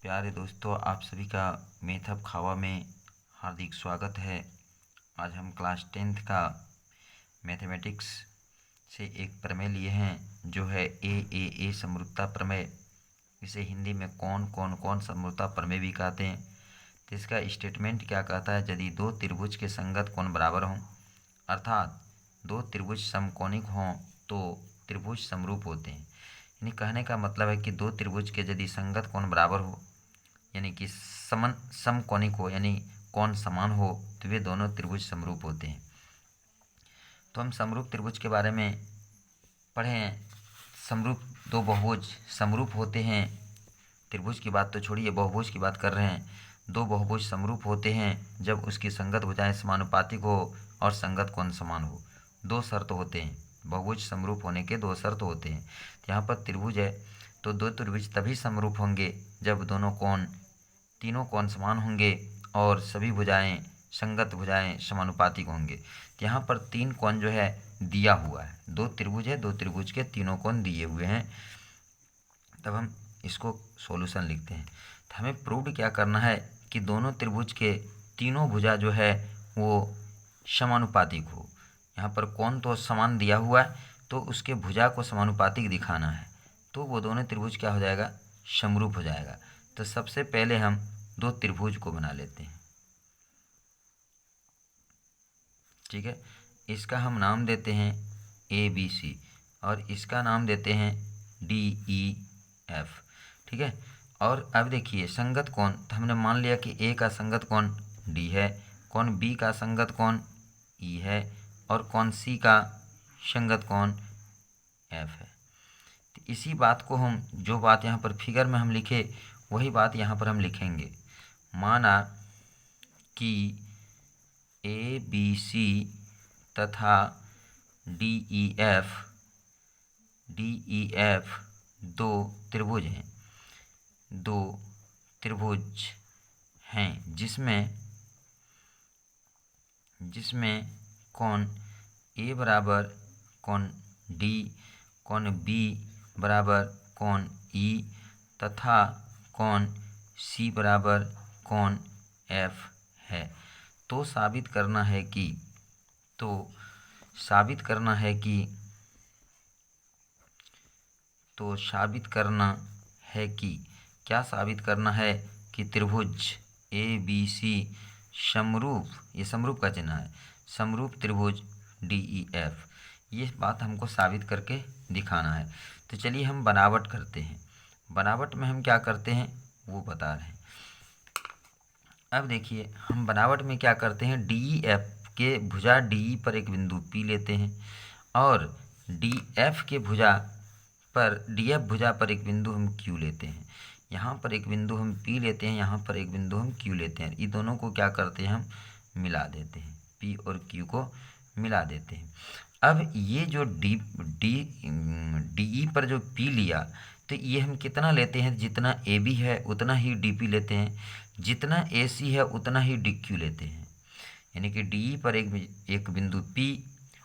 प्यारे दोस्तों, आप सभी का मैथ हब खावा में हार्दिक स्वागत है। आज हम क्लास 10th का मैथमेटिक्स से एक प्रमेय लिए हैं जो है ए समरूपता प्रमेय। इसे हिंदी में कौन समरूपता प्रमेय भी कहते हैं। तो इसका स्टेटमेंट क्या कहता है? यदि दो त्रिभुज के संगत कोण बराबर हों, अर्थात दो त्रिभुज समकोणिक हों तो त्रिभुज समरूप होते हैं। यानी कहने का मतलब है कि दो त्रिभुज के यदि संगत कोण बराबर हो, यानी कि समकोणिक हो, यानी कोण समान हो, तो वे दोनों त्रिभुज समरूप होते हैं। तो हम समरूप त्रिभुज के बारे में पढ़े हैं। समरूप दो बहुभुज समरूप होते हैं। त्रिभुज की बात तो छोड़िए, बहुभुज की बात कर रहे हैं। दो बहुभुज समरूप होते हैं जब उसकी संगत भुजाएं समानुपातिक हो और संगत कोण समान हो। दो शर्त होते हैं। बहुभुज समरूप होने के दो शर्त होते हैं। यहाँ पर त्रिभुज है तो दो त्रिभुज तभी समरूप होंगे जब तीनों कोण समान होंगे और सभी संगत भुजाएं समानुपातिक होंगे। तो यहाँ पर तीन कोण जो है दिया हुआ है। दो त्रिभुज है, दो त्रिभुज के तीनों कोण दिए हुए हैं। तब हम इसको सॉल्यूशन लिखते हैं। तो हमें प्रूव क्या करना है कि दोनों त्रिभुज के तीनों भुजा जो है वो समानुपातिक हो। यहाँ पर कोण तो समान दिया हुआ है तो उसके भुजा को समानुपातिक दिखाना है, तो वो दोनों त्रिभुज क्या हो जाएगा? समरूप हो जाएगा। तो सबसे पहले हम दो त्रिभुज को बना लेते हैं। ठीक है, इसका हम नाम देते हैं ABC और इसका नाम देते हैं DEF। ठीक है, और अब देखिए संगत कोण, तो हमने मान लिया कि A का संगत कोण D है, कोण B का संगत कोण E है और कोण C का संगत कोण F है। तो इसी बात को हम, जो बात यहाँ पर फिगर में हम लिखे वही बात यहाँ पर हम लिखेंगे। माना कि ABC तथा DEF दो त्रिभुज हैं जिसमें कोण A बराबर कोण D, कोण B बराबर कोण E तथा कोण C बराबर कोण F है। तो साबित करना है कि क्या साबित करना है कि त्रिभुज ABC समरूप, ये समरूप का चिन्ह है, समरूप त्रिभुज DEF, ये बात हमको साबित करके दिखाना है। तो चलिए हम बनावट करते हैं। बनावट में हम क्या करते हैं वो बता रहे हैं। अब देखिए हम बनावट में क्या करते हैं, DEF के भुजा DE पर एक बिंदु P लेते हैं और DF भुजा पर एक बिंदु हम Q लेते हैं। यहाँ पर एक बिंदु हम P लेते हैं, यहाँ पर एक बिंदु हम Q लेते हैं। ये दोनों को क्या करते हैं, हम मिला देते हैं, P और Q को मिला देते हैं। अब ये जो DE पर जो P लिया, तो ये हम कितना लेते हैं, जितना AB है उतना ही DP लेते हैं, जितना AC है उतना ही DQ लेते हैं। यानी कि DE पर एक बिंदु P,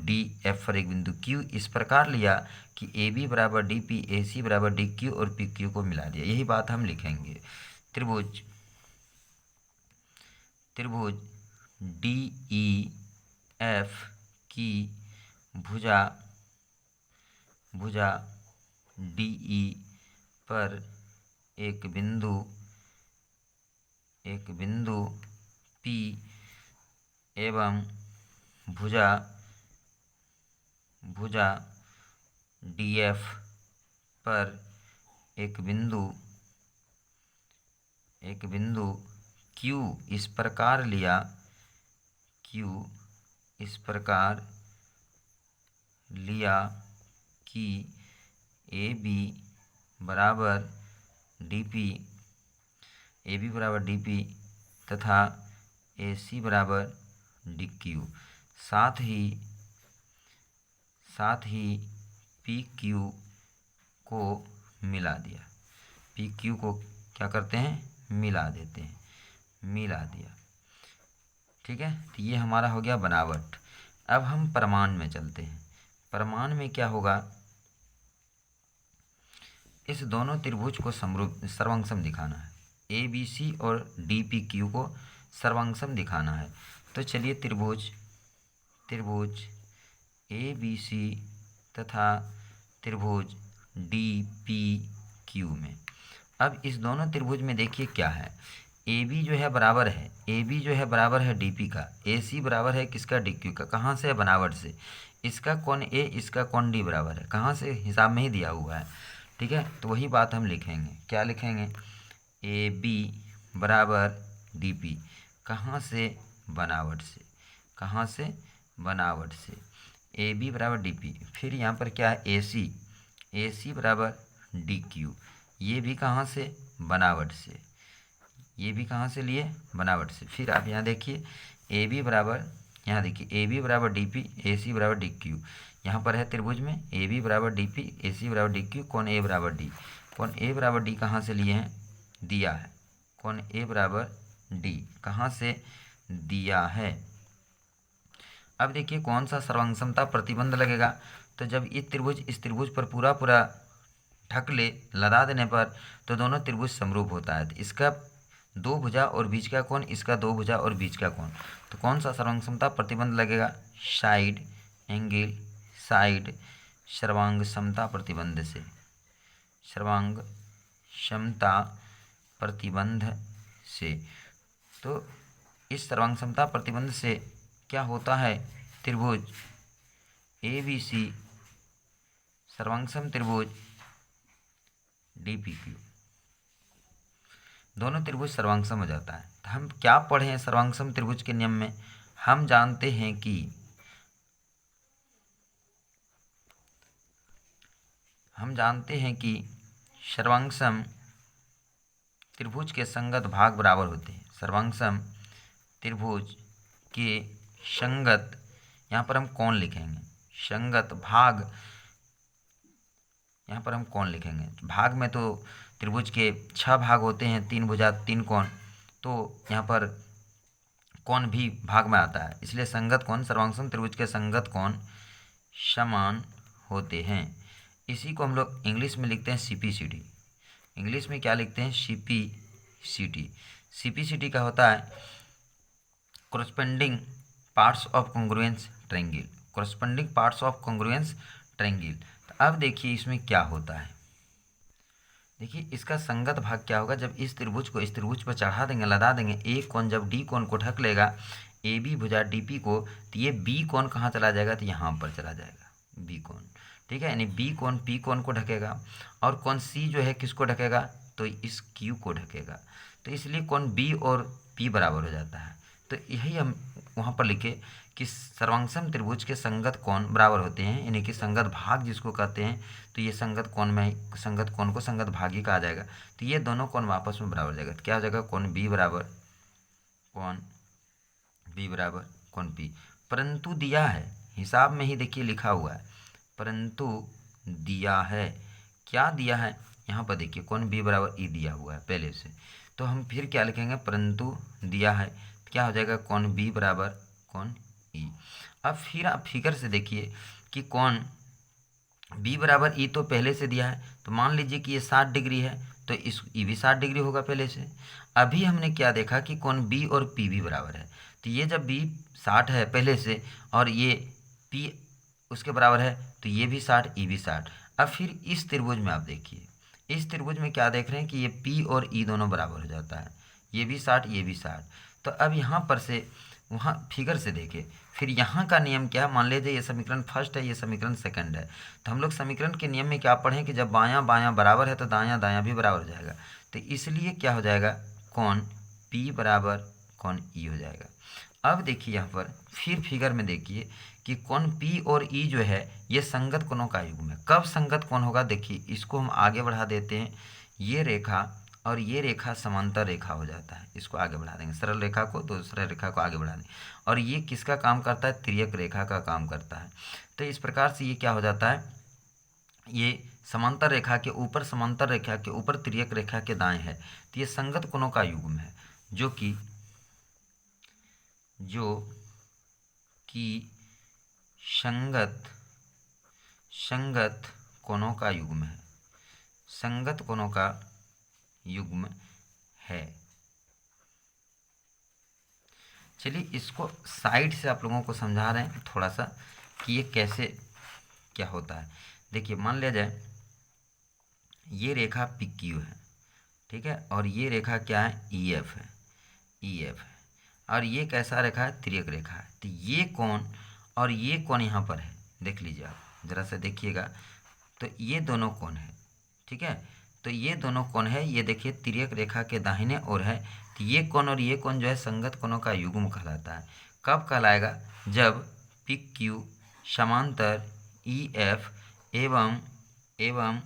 DF पर एक बिंदु Q, इस प्रकार लिया कि AB बराबर DP, AC बराबर DQ और PQ को मिला दिया। यही बात हम लिखेंगे। त्रिभुज DEF की भुजा DE पर एक बिंदु P एवं भुजा DF पर एक बिंदु Q इस प्रकार लिया कि AB बराबर DP तथा AC बराबर DQ, साथ ही PQ को मिला दिया। PQ को क्या करते हैं, मिला देते हैं, मिला दिया। ठीक है, तो ये हमारा हो गया बनावट। अब हम प्रमाण में चलते हैं। प्रमाण में क्या होगा, इस दोनों त्रिभुज को सर्वांगसम दिखाना है। ए बी सी और डी पी क्यू को सर्वांगसम दिखाना है। तो चलिए त्रिभुज ए बी सी तथा त्रिभुज डी पी क्यू में, अब इस दोनों त्रिभुज में देखिए क्या है, ए बी जो है बराबर है डी पी का, ए सी बराबर है किसका, डी क्यू का। कहाँ से, बनावट से। इसका कोण ए, इसका कोण डी बराबर है, कहाँ से, हिसाब में ही दिया हुआ है। ठीक है, तो वही बात हम लिखेंगे, क्या लिखेंगे, ए बी बराबर डी पी, कहाँ से, बनावट से, कहाँ से, बनावट से, ए बी बराबर डी पी। फिर यहाँ पर क्या है, ए सी बराबर डी क्यू, ये भी कहाँ से, बनावट से, ये भी कहाँ से लिए, बनावट से। फिर आप यहाँ देखिए ए बी बराबर, यहाँ देखिए ए बी बराबर डी पी, ए सी बराबर डी क्यू, यहाँ पर है त्रिभुज में ए बी बराबर डी पी, ए सी बराबर डी क्यू, कोण ए बराबर डी। कोण ए बराबर डी कहाँ से लिए हैं, दिया है, कोण ए बराबर डी कहाँ से दिया है। अब देखिए कौन सा सर्वांगसमता प्रतिबंध लगेगा, तो जब ये त्रिभुज इस त्रिभुज पर पूरा पूरा ढक ले, लदा देने पर, तो दोनों त्रिभुज समरूप होता है। तो इसका दो भुजा और बीच का कोण, इसका दो भुजा और बीच का कोण, तो कौन सा सर्वांगसमता प्रतिबंध लगेगा, साइड एंगल साइड सर्वांग समता प्रतिबंध से, सर्वांग क्षमता प्रतिबंध से। तो इस सर्वांग समता प्रतिबंध से क्या होता है, त्रिभुज ए बी सी सर्वांगसम त्रिभुज डी पी क्यू, दोनों त्रिभुज सर्वांगसम हो जाता है। तो हम क्या पढ़े हैं सर्वांगसम त्रिभुज के नियम में, हम जानते हैं कि सर्वांगसम त्रिभुज के संगत भाग बराबर होते हैं। सर्वांगसम त्रिभुज के संगत, यहाँ पर हम कोण लिखेंगे, संगत भाग, यहाँ पर हम कोण लिखेंगे। भाग में तो त्रिभुज के 6 भाग होते हैं, 3 भुजा 3 कोण, तो यहाँ पर कोण भी भाग में आता है, इसलिए संगत कोण, सर्वांगसम त्रिभुज के संगत कोण समान होते हैं। इसी को हम लोग इंग्लिश में लिखते हैं CPCD। इंग्लिश में क्या लिखते हैं, CPCD। CPCD का होता है corresponding parts of congruence triangle, corresponding parts of congruence triangle. तो अब देखिए इसमें क्या होता है, देखिए इसका संगत भाग क्या होगा, जब इस त्रिभुज को इस त्रिभुज पर चढ़ा देंगे, लदा देंगे, एक कोण जब डी कोण को ढक लेगा, ए बी भुजा डी पी को, तो ये बी कोण कहाँ चला जाएगा, तो यहाँ पर चला जाएगा बी कोण। ठीक है, यानी बी कोण पी कोण को ढकेगा, और कोण सी जो है किसको ढकेगा, तो इस क्यू को ढकेगा। तो इसलिए कोण बी और पी बराबर हो जाता है। तो यही हम वहाँ पर लिखे कि सर्वांगसम त्रिभुज के संगत कोण बराबर होते हैं, यानी कि संगत भाग जिसको कहते हैं, तो ये संगत कोण में संगत कोण को संगत भाग ही कहा जाएगा। तो ये दोनों कोण आपस में बराबर हो जाएगा। तो क्या हो जाएगा, कोण बी बराबर कोण पी। परंतु दिया है, हिसाब में ही देखिए लिखा हुआ है, परंतु दिया है, क्या दिया है, यहाँ पर देखिए कोण बी बराबर ई दिया हुआ है पहले से, तो हम फिर क्या लिखेंगे, परंतु दिया है, क्या हो जाएगा, कोण बी बराबर कोण ई। अब फिर आप फिगर से देखिए कि कोण बी बराबर ई तो पहले से दिया है, तो मान लीजिए कि ये 60 डिग्री है, तो इस ई भी 60 डिग्री होगा पहले से। अभी हमने क्या देखा कि कोण बी और पी भी बराबर है, तो ये जब बी 60 है पहले से और ये पी उसके बराबर है, तो ये भी 60, ई भी 60। अब फिर इस त्रिभुज में आप देखिए, इस त्रिभुज में क्या देख रहे हैं कि ये पी और ई दोनों बराबर हो जाता है, ये भी 60, ये भी 60। तो अब यहाँ पर से वहाँ फिगर से देखें, फिर यहाँ का नियम क्या है, मान लीजिए ये समीकरण फर्स्ट है, ये समीकरण सेकंड है, तो हम लोग समीकरण के नियम में क्या पढ़ें कि जब बायां बायां बराबर है तो दायां दायां भी बराबर हो जाएगा। तो इसलिए क्या हो जाएगा, कोण पी बराबर कोण ई हो जाएगा। अब देखिए यहाँ पर फिर फिगर में देखिए कि कोण पी और ई जो है ये संगत कोणों का युग्म है। कब संगत कोण होगा, देखिए इसको हम आगे बढ़ा देते हैं, ये रेखा और ये रेखा समांतर रेखा हो जाता है, इसको आगे बढ़ा देंगे, सरल रेखा को दूसरा रेखा को आगे बढ़ा देंगे, और ये किसका काम करता है, तिर्यक रेखा का काम करता है। तो इस प्रकार से ये क्या हो जाता है, ये समांतर रेखा के ऊपर, समांतर रेखा के ऊपर तिर्यक रेखा के दाएं है, तो ये संगत कोणों का युग्म है, जो कि संगत कोणों का युग्म है, संगत कोणों का युग्म है। चलिए इसको साइड से आप लोगों को समझा रहे हैं थोड़ा सा कि ये कैसे क्या होता है। देखिए मान लिया जाए ये रेखा पी क्यू है, ठीक है, और ये रेखा क्या है, ई एफ है, ई एफ है, और ये कैसा रेखा है, तिर्यक रेखा है। तो ये कोण और ये कोण यहाँ पर है, देख लीजिए आप ज़रा सा देखिएगा, तो ये दोनों कोण है, ठीक है। तो ये दोनों कोण है, ये देखिए तिर्यक रेखा के दाहिने ओर है। तो ये कोण और ये कोण जो है संगत कोणों का युग्म कहलाता है। कब कहलाएगा, जब पी क्यू समांतर ई एफ एवं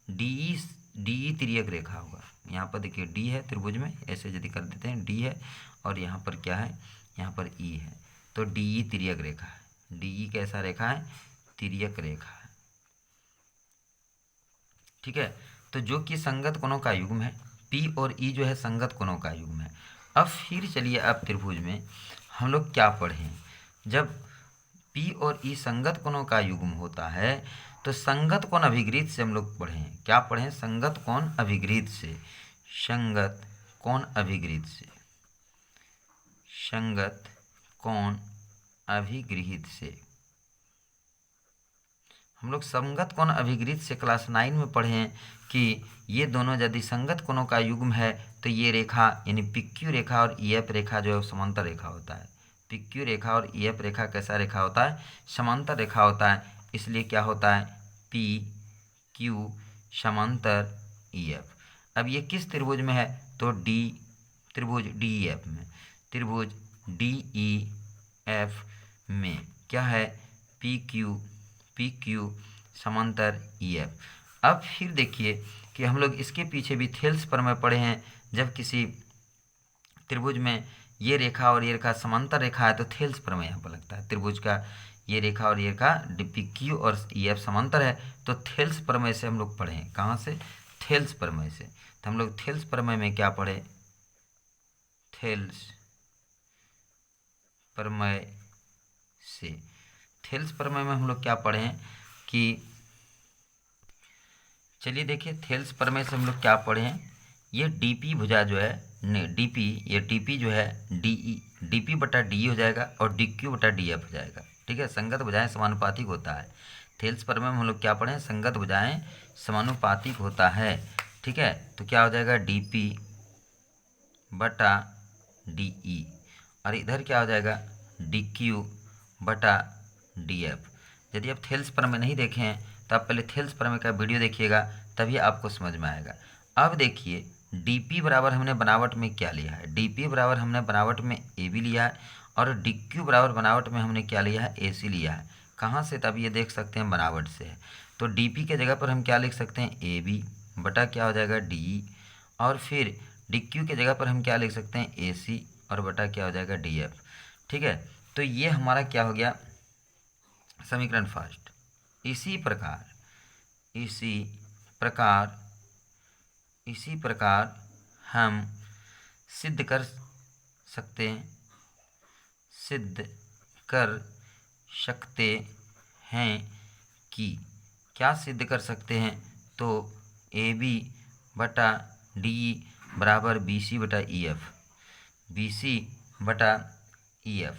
डी तिर्यक रेखा होगा। यहाँ पर देखिए डी है त्रिभुज में, ऐसे यदि कर देते हैं डी है, और यहाँ पर क्या है, यहाँ पर ई है, तो डी तिर्यक रेखा है। डी कैसा रेखा है, तिर्यक रेखा है, ठीक है। तो जो कि संगत कोणों का युग्म है, पी और ई जो है संगत कोणों का युग्म है। अब फिर चलिए अब त्रिभुज में हम लोग क्या पढ़ें, जब पी और ई संगत कोणों का युग्म होता है तो संगत कोण अभिगृहित से हम लोग पढ़ें, क्या पढ़ें, संगत कोण अभिगृहित से, संगत कोण अभिगृहित से, संगत कोण अभिगृहित से। हम लोग संगत कोण अभिगृहित से क्लास 9 में पढ़े हैं कि ये दोनों यदि संगत कोणों का युग्म है तो ये रेखा यानी पी क्यू रेखा और ई एफ रेखा जो है समांतर रेखा होता है। पी क्यू रेखा और ई एफ रेखा कैसा रेखा होता है, समांतर रेखा होता है। इसलिए क्या होता है, पी क्यू समांतर ई एफ। अब ये किस त्रिभुज में है, तो डी त्रिभुज डी ई एफ में, त्रिभुज डी ई एफ में क्या है, पी क्यू समांतर ई एफ। अब फिर देखिए कि हम लोग इसके पीछे भी थेल्स प्रमेय पढ़े हैं। जब किसी त्रिभुज में ये रेखा और ये रेखा समांतर रेखा है तो थेल्स प्रमेय यहाँ पर लगता है। त्रिभुज का ये रेखा और ये रेखा पी क्यू और ई एफ समांतर है तो थेल्स प्रमेय से हम लोग पढ़े हैं। कहाँ से, थेल्स प्रमेय से। तो हम लोग थेल्स प्रमेय में क्या पढ़े, थेल्स प्रमेय से, थेल्स प्रमेय में हम लोग क्या पढ़े हैं कि चलिए देखिए थेल्स प्रमेय से हम लोग क्या पढ़े हैं, ये डीपी भुजा जो है डीपी, ये डीपी जो है डीपी बटा डी हो जाएगा और डी क्यू बटा डी एफ हो जाएगा, ठीक है। संगत भुजाएं समानुपातिक होता है। थेल्स प्रमेय में हम लोग क्या पढ़े, संगत भुजाएं समानुपातिक होता है, ठीक है। तो क्या हो जाएगा, डीपी बटा डी ई, और इधर क्या हो जाएगा, डी क्यू बटा डी एफ। यदि आप थेल्स प्रमेय नहीं देखे हैं तो आप पहले थेल्स प्रमेय का वीडियो देखिएगा, तभी आपको समझ में आएगा। अब देखिए dp बराबर हमने बनावट में क्या लिया है, dp बराबर हमने बनावट में ab लिया है, और dq बराबर बनावट में हमने क्या लिया है, ac लिया है। कहाँ से, तब ये देख सकते हैं बनावट से है। तो dp के जगह पर हम क्या लिख सकते हैं, ab बटा क्या हो जाएगा de, और फिर dq के जगह पर हम क्या लिख सकते हैं, ac, और बटा क्या हो जाएगा df, ठीक है। तो ये हमारा क्या हो गया, समीकरण फर्स्ट। इसी प्रकार हम सिद्ध कर सकते हैं कि, क्या सिद्ध कर सकते हैं, तो AB बटा DE बराबर BC बटा EF, BC बटा EF,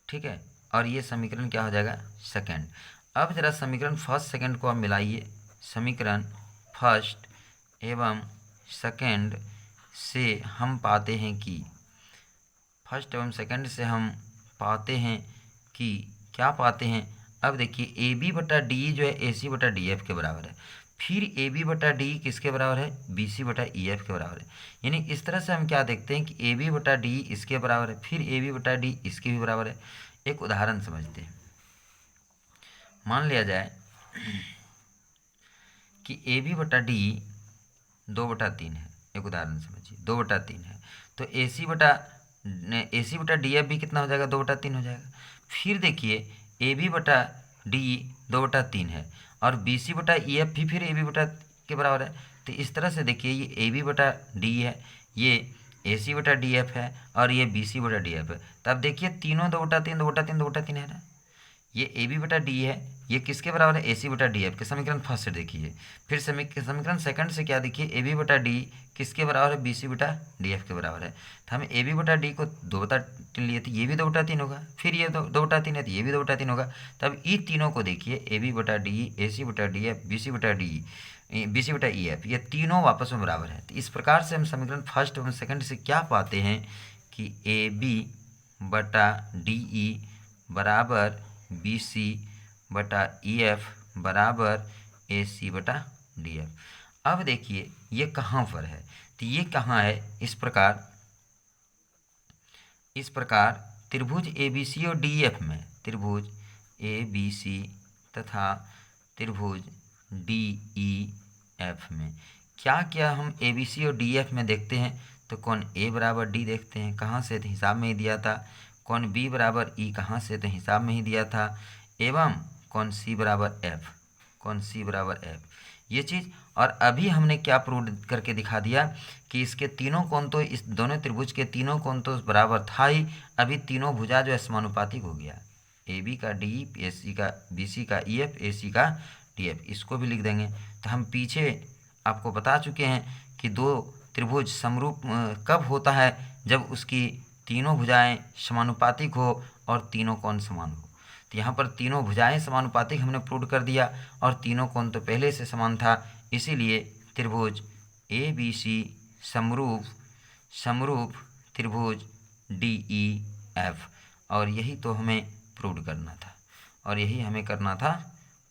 ठीक है। और ये समीकरण क्या हो जाएगा, सेकंड। अब जरा समीकरण फर्स्ट सेकंड को आप मिलाइए। समीकरण फर्स्ट एवं सेकंड से हम पाते हैं कि, फर्स्ट एवं सेकंड से हम पाते हैं कि, क्या पाते हैं, अब देखिए ए बी बटा डी जो है ए सी बटा डी एफ के बराबर है। फिर ए बी बटा डी किसके बराबर है, बी सी बटा ई एफ के बराबर है। यानी इस तरह से हम क्या देखते हैं कि ए बी बटा डी इसके बराबर है, फिर ए बी बटा डी इसके भी बराबर है। एक उदाहरण समझते हैं। मान लिया जाए कि ए बी बटा डी 2/3 है, एक उदाहरण समझिए 2/3 है, तो ए सी बटा डी एफ भी कितना हो जाएगा, 2/3 हो जाएगा। फिर देखिए ए बी बटा डी 2/3 है और बी सी बटा ई एफ भी फिर ए बी बटा के बराबर है। तो इस तरह से देखिए ये ए बी बटा डी है, ये ए सी बटा डी एफ है और ये बी सी बटा डी एफ है। तो अब देखिए तीनों 2/3 2/3 2/3 है ना, ये ए बी बटा डी है, ये किसके बराबर है, ए सी बटा डी एफ के समीकरण फर्स्ट से देखिए। फिर समीकरण सेकंड से क्या देखिए, ए बी बटा डी किसके बराबर है, बी सी बटा डी एफ के बराबर है। तो हम ए बी बटा डी को 2/3 लिए थे, ये भी 2/3 होगा, फिर ये 2/3 है तो ये भी 2/3 होगा। तब इन तीनों को देखिए, ए बी बटा डी, ए सी बटा डी एफ, बी सी बटा ई एफ, ये तीनों आपस में बराबर है। तो इस प्रकार से हम समीकरण फर्स्ट एवं सेकंड से क्या पाते हैं कि ए बी बटा डी ई बराबर बी सी बटा ई एफ बराबर ए सी बटा डी एफ। अब देखिए ये कहाँ पर है, तो ये कहाँ है, इस प्रकार त्रिभुज ए बी सी और डी एफ में, त्रिभुज ए बी सी तथा त्रिभुज डी ई एफ में क्या क्या हम ए बी सी और डी एफ में देखते हैं, तो कौन ए बराबर डी देखते हैं, कहाँ से, तो हिसाब में ही दिया था। कौन बी बराबर ई, कहाँ से, तो हिसाब में ही दिया था। एवं कौन सी बराबर एफ, कौन सी बराबर एफ, ये चीज़। और अभी हमने क्या प्रूव करके दिखा दिया कि इसके तीनों कोण तो, इस दोनों त्रिभुज के तीनों कोण तो बराबर था ही, अभी तीनों भुजा जो है समानुपातिक हो गया। ए बी का डी, ए सी का बी सी का ई एफ, ए सी का डी एफ, इसको भी लिख देंगे। तो हम पीछे आपको बता चुके हैं कि दो त्रिभुज समरूप कब होता है, जब उसकी तीनों भुजाएं समानुपातिक हो और तीनों कोण समान हो। तो यहाँ पर तीनों भुजाएं समानुपातिक हमने प्रूव कर दिया और तीनों कोण तो पहले से समान था, इसीलिए त्रिभुज ए बी सी समरूप त्रिभुज डी ई एफ, और यही तो हमें प्रूव करना था, और यही हमें करना था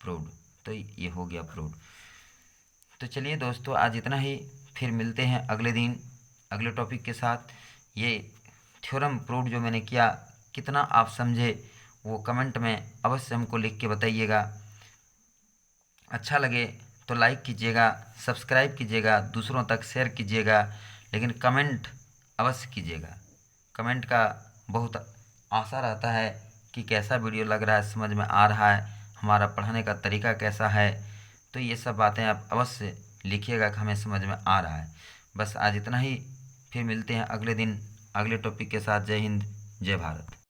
प्रूव। तो ये हो गया प्रूव। तो चलिए दोस्तों, आज इतना ही, फिर मिलते हैं अगले दिन अगले टॉपिक के साथ। ये थ्योरम प्रूव जो मैंने किया, कितना आप समझे वो कमेंट में अवश्य हमको लिख के बताइएगा। अच्छा लगे तो लाइक कीजिएगा, सब्सक्राइब कीजिएगा, दूसरों तक शेयर कीजिएगा, लेकिन कमेंट अवश्य कीजिएगा। कमेंट का बहुत आशा रहता है कि कैसा वीडियो लग रहा है, समझ में आ रहा है, हमारा पढ़ाने का तरीका कैसा है। तो ये सब बातें आप अवश्य लिखिएगा कि हमें समझ में आ रहा है। बस आज इतना ही, फिर मिलते हैं अगले दिन अगले टॉपिक के साथ। जय हिंद, जय भारत।